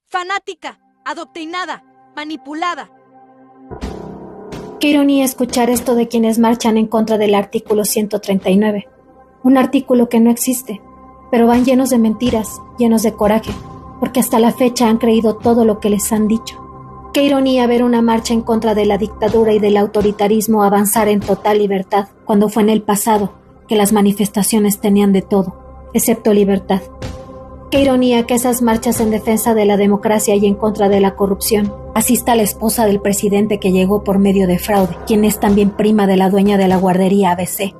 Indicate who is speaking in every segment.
Speaker 1: fanática, adoctrinada, manipulada.
Speaker 2: Qué ironía escuchar esto de quienes marchan en contra del artículo 139, un artículo que no existe, pero van llenos de mentiras, llenos de coraje, porque hasta la fecha han creído todo lo que les han dicho. Qué ironía ver una marcha en contra de la dictadura y del autoritarismo avanzar en total libertad, cuando fue en el pasado que las manifestaciones tenían de todo, excepto libertad. Qué ironía que esas marchas en defensa de la democracia y en contra de la corrupción asista la esposa del presidente que llegó por medio de fraude, quien es también prima de la dueña de la guardería ABC.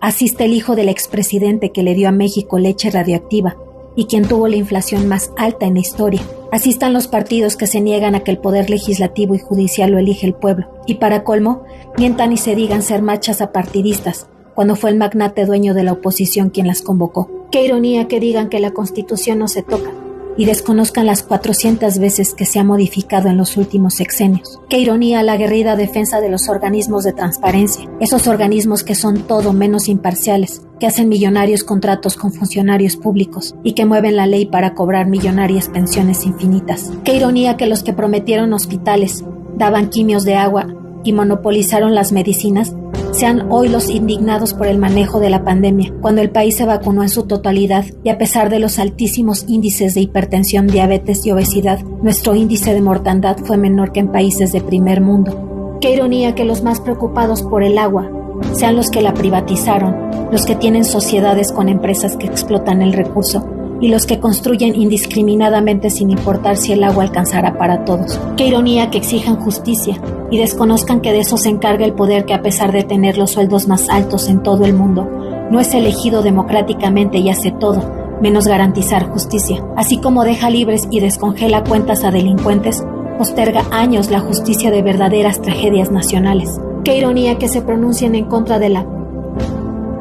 Speaker 2: Asiste el hijo del expresidente que le dio a México leche radioactiva y quien tuvo la inflación más alta en la historia. Asistan los partidos que se niegan a que el poder legislativo y judicial lo elige el pueblo. Y para colmo, mientan y se digan ser marchas apartidistas, cuando fue el magnate dueño de la oposición quien las convocó. Qué ironía que digan que la Constitución no se toca y desconozcan las 400 veces que se ha modificado en los últimos sexenios. Qué ironía la aguerrida defensa de los organismos de transparencia, esos organismos que son todo menos imparciales, que hacen millonarios contratos con funcionarios públicos y que mueven la ley para cobrar millonarias pensiones infinitas. Qué ironía que los que prometieron hospitales, daban quimios de agua y monopolizaron las medicinas, sean hoy los indignados por el manejo de la pandemia, cuando el país se vacunó en su totalidad y a pesar de los altísimos índices de hipertensión, diabetes y obesidad, nuestro índice de mortandad fue menor que en países de primer mundo. Qué ironía que los más preocupados por el agua sean los que la privatizaron, los que tienen sociedades con empresas que explotan el recurso y los que construyen indiscriminadamente sin importar si el agua alcanzará para todos. Qué ironía que exijan justicia y desconozcan que de eso se encarga el poder que, a pesar de tener los sueldos más altos en todo el mundo, no es elegido democráticamente y hace todo menos garantizar justicia. Así como deja libres y descongela cuentas a delincuentes, posterga años la justicia de verdaderas tragedias nacionales. Qué ironía que se pronuncien en contra de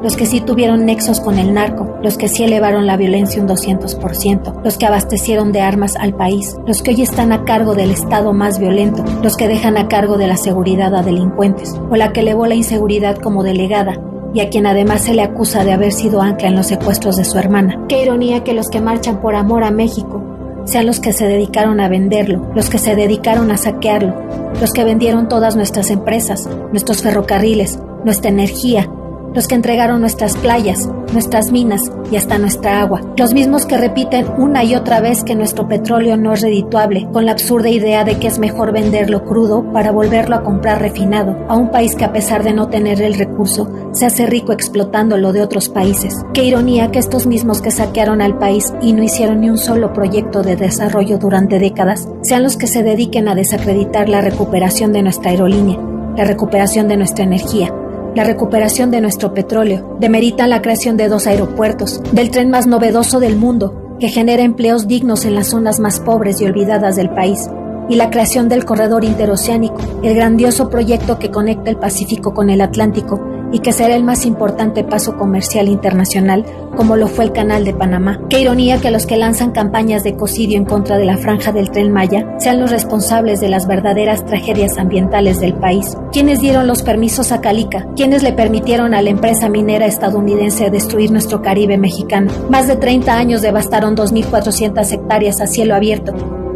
Speaker 2: los que sí tuvieron nexos con el narco, los que sí elevaron la violencia un 200%, los que abastecieron de armas al país, los que hoy están a cargo del estado más violento, los que dejan a cargo de la seguridad a delincuentes, o la que elevó la inseguridad como delegada, y a quien además se le acusa de haber sido ancla en los secuestros de su hermana. Qué ironía que los que marchan por amor a México sean los que se dedicaron a venderlo, los que se dedicaron a saquearlo, los que vendieron todas nuestras empresas, nuestros ferrocarriles, nuestra energía, los que entregaron nuestras playas, nuestras minas y hasta nuestra agua. Los mismos que repiten una y otra vez que nuestro petróleo no es redituable, con la absurda idea de que es mejor venderlo crudo para volverlo a comprar refinado, a un país que, a pesar de no tener el recurso, se hace rico explotándolo de otros países. Qué ironía que estos mismos que saquearon al país y no hicieron ni un solo proyecto de desarrollo durante décadas, sean los que se dediquen a desacreditar la recuperación de nuestra aerolínea, la recuperación de nuestra energía, la recuperación de nuestro petróleo, demeritan la creación de 2 aeropuertos, del tren más novedoso del mundo, que genera empleos dignos en las zonas más pobres y olvidadas del país, y la creación del corredor interoceánico, el grandioso proyecto que conecta el Pacífico con el Atlántico y que será el más importante paso comercial internacional, como lo fue el Canal de Panamá. Qué ironía que los que lanzan campañas de ecocidio en contra de la franja del Tren Maya sean los responsables de las verdaderas tragedias ambientales del país. ¿Quiénes dieron los permisos a Calica? ¿Quiénes le permitieron a la empresa minera estadounidense destruir nuestro Caribe mexicano? Más de 30 años devastaron 2.400 hectáreas a cielo abierto,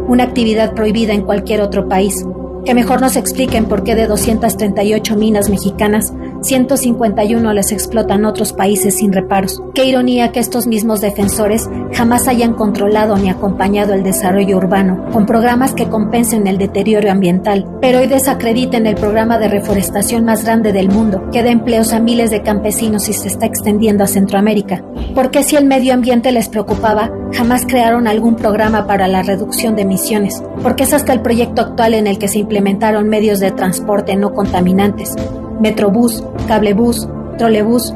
Speaker 2: una actividad prohibida en cualquier otro país. Que mejor nos expliquen por qué de 238 minas mexicanas, 151 las explotan otros países sin reparos. Qué ironía que estos mismos defensores jamás hayan controlado ni acompañado el desarrollo urbano con programas que compensen el deterioro ambiental, pero hoy desacrediten el programa de reforestación más grande del mundo, que da empleos a miles de campesinos y se está extendiendo a Centroamérica. ¿Por qué, si el medio ambiente les preocupaba, jamás crearon algún programa para la reducción de emisiones? Porque es hasta el proyecto actual en el que se implementaron medios de transporte no contaminantes, Metrobús, Cablebús, Trolebús,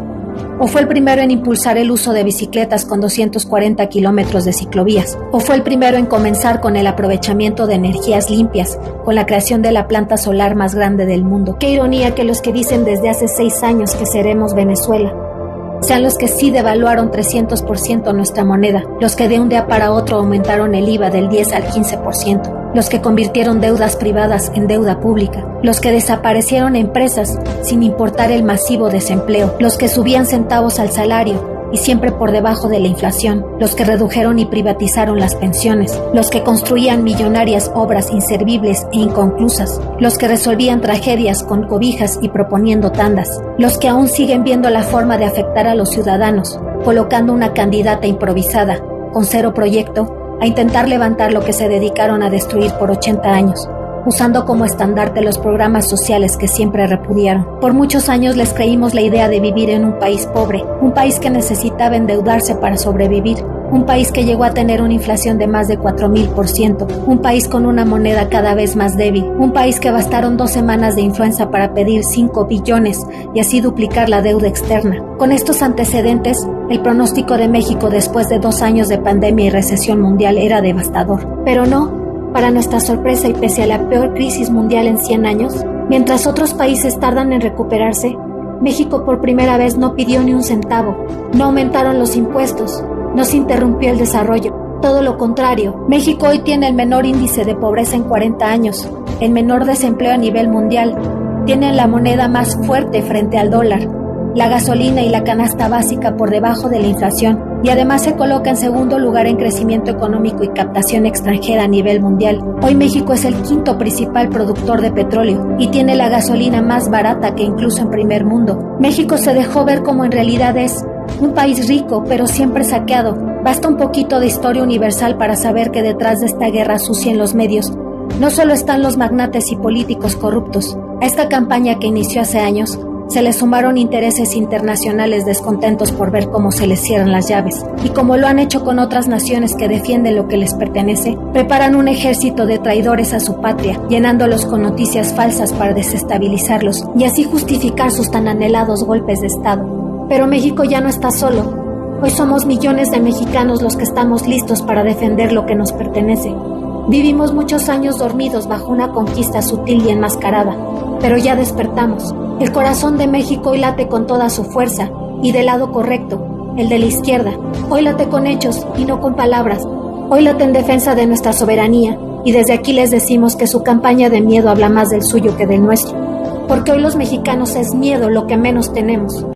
Speaker 2: o fue el primero en impulsar el uso de bicicletas con 240 kilómetros de ciclovías, o fue el primero en comenzar con el aprovechamiento de energías limpias, con la creación de la planta solar más grande del mundo. Qué ironía que los que dicen desde hace 6 años que seremos Venezuela sean los que sí devaluaron 300% nuestra moneda, los que de un día para otro aumentaron el IVA del 10 al 15%, los que convirtieron deudas privadas en deuda pública, los que desaparecieron empresas sin importar el masivo desempleo, los que subían centavos al salario y siempre por debajo de la inflación, los que redujeron y privatizaron las pensiones, los que construían millonarias obras inservibles e inconclusas, los que resolvían tragedias con cobijas y proponiendo tandas, los que aún siguen viendo la forma de afectar a los ciudadanos, colocando una candidata improvisada, con cero proyecto, a intentar levantar lo que se dedicaron a destruir por 80 años, usando como estandarte los programas sociales que siempre repudiaron. Por muchos años les creímos la idea de vivir en un país pobre, un país que necesitaba endeudarse para sobrevivir, un país que llegó a tener una inflación de más de 4000%, un país con una moneda cada vez más débil, un país que bastaron 2 semanas de influenza para pedir 5 billones y así duplicar la deuda externa. Con estos antecedentes, el pronóstico de México después de 2 años de pandemia y recesión mundial era devastador. Pero no. Para nuestra sorpresa y pese a la peor crisis mundial en 100 años, mientras otros países tardan en recuperarse, México por primera vez no pidió ni un centavo, no aumentaron los impuestos, no se interrumpió el desarrollo. Todo lo contrario, México hoy tiene el menor índice de pobreza en 40 años, el menor desempleo a nivel mundial, tiene la moneda más fuerte frente al dólar, la gasolina y la canasta básica por debajo de la inflación, y además se coloca en segundo lugar en crecimiento económico y captación extranjera a nivel mundial. Hoy México es el 5º principal productor de petróleo y tiene la gasolina más barata que incluso en primer mundo. México se dejó ver como en realidad es, un país rico pero siempre saqueado. Basta un poquito de historia universal para saber que detrás de esta guerra sucia en los medios no solo están los magnates y políticos corruptos. A esta campaña que inició hace años se le sumaron intereses internacionales descontentos por ver cómo se les cierran las llaves. Y como lo han hecho con otras naciones que defienden lo que les pertenece, preparan un ejército de traidores a su patria, llenándolos con noticias falsas para desestabilizarlos y así justificar sus tan anhelados golpes de Estado. Pero México ya no está solo. Hoy somos millones de mexicanos los que estamos listos para defender lo que nos pertenece. Vivimos muchos años dormidos bajo una conquista sutil y enmascarada, pero ya despertamos. El corazón de México hoy late con toda su fuerza, y del lado correcto, el de la izquierda. Hoy late con hechos y no con palabras. Hoy late en defensa de nuestra soberanía, y desde aquí les decimos que su campaña de miedo habla más del suyo que del nuestro. Porque hoy los mexicanos es miedo lo que menos tenemos.